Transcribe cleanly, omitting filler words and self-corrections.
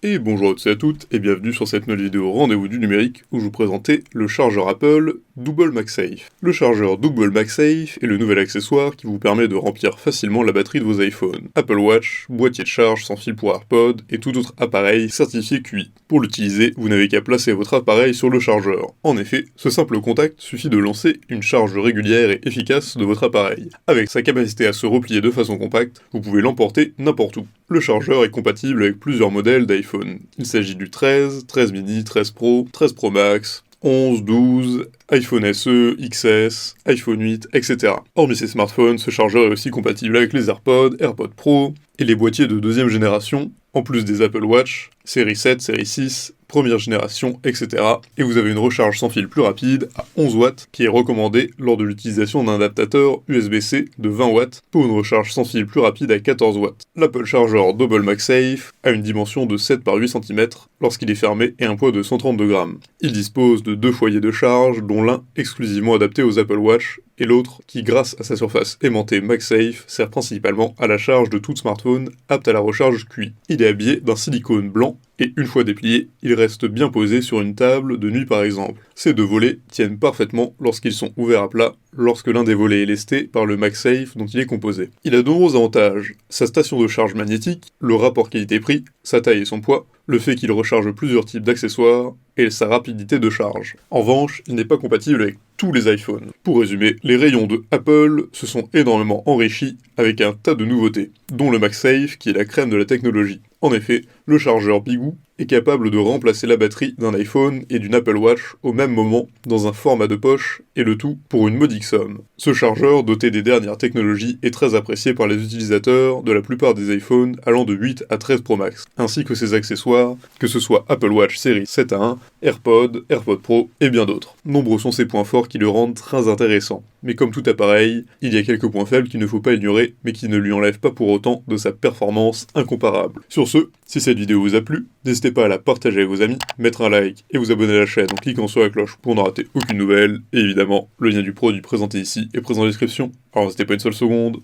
Et bonjour à tous et à toutes, et bienvenue sur cette nouvelle vidéo Rendez-vous du numérique où je vous présentais le chargeur Apple Double MagSafe. Le chargeur Double MagSafe est le nouvel accessoire qui vous permet de remplir facilement la batterie de vos iPhones, Apple Watch, boîtier de charge sans fil pour AirPods et tout autre appareil certifié QI. Pour l'utiliser, vous n'avez qu'à placer votre appareil sur le chargeur. En effet, ce simple contact suffit de lancer une charge régulière et efficace de votre appareil. Avec sa capacité à se replier de façon compacte, vous pouvez l'emporter n'importe où. Le chargeur est compatible avec plusieurs modèles d'iPhone. Il s'agit du 13, 13 mini, 13 Pro, 13 Pro Max, 11, 12, iPhone SE, XS, iPhone 8, etc. Hormis ces smartphones, ce chargeur est aussi compatible avec les AirPods, AirPods Pro et les boîtiers de deuxième génération, en plus des Apple Watch, série 7, série 6, première génération, etc. Et vous avez une recharge sans fil plus rapide à 11 watts qui est recommandée lors de l'utilisation d'un adaptateur USB-C de 20 watts pour une recharge sans fil plus rapide à 14 watts. L'Apple Charger Double MagSafe a une dimension de 7 par 8 cm lorsqu'il est fermé et un poids de 132 grammes. Il dispose de deux foyers de charge, dont l'un exclusivement adapté aux Apple Watch et l'autre qui, grâce à sa surface aimantée MagSafe, sert principalement à la charge de tout smartphone apte à la recharge QI. Il est habillé d'un silicone blanc et une fois déplié, il reste bien posé sur une table de nuit par exemple. Ces deux volets tiennent parfaitement lorsqu'ils sont ouverts à plat, lorsque l'un des volets est lesté par le MagSafe dont il est composé. Il a de nombreux avantages, sa station de charge magnétique, le rapport qualité-prix, sa taille et son poids, le fait qu'il recharge plusieurs types d'accessoires, et sa rapidité de charge. En revanche, il n'est pas compatible avec tous les iPhones. Pour résumer, les rayons de Apple se sont énormément enrichis avec un tas de nouveautés, dont le MagSafe qui est la crème de la technologie. En effet, le chargeur Bigou est capable de remplacer la batterie d'un iPhone et d'une Apple Watch au même moment dans un format de poche et le tout pour une modique somme. Ce chargeur, doté des dernières technologies, est très apprécié par les utilisateurs de la plupart des iPhones allant de 8 à 13 Pro Max, ainsi que ses accessoires, que ce soit Apple Watch série 7 à 1, AirPods, AirPods Pro et bien d'autres. Nombreux sont ces points forts qui le rendent très intéressant. Mais comme tout appareil, il y a quelques points faibles qu'il ne faut pas ignorer, mais qui ne lui enlèvent pas pour autant de sa performance incomparable. Sur ce, si cette vidéo vous a plu, n'hésitez pas à la partager avec vos amis, mettre un like et vous abonner à la chaîne en cliquant sur la cloche pour ne rater aucune nouvelle, et évidemment, le lien du produit présenté ici est présent en description, alors n'hésitez pas une seule seconde.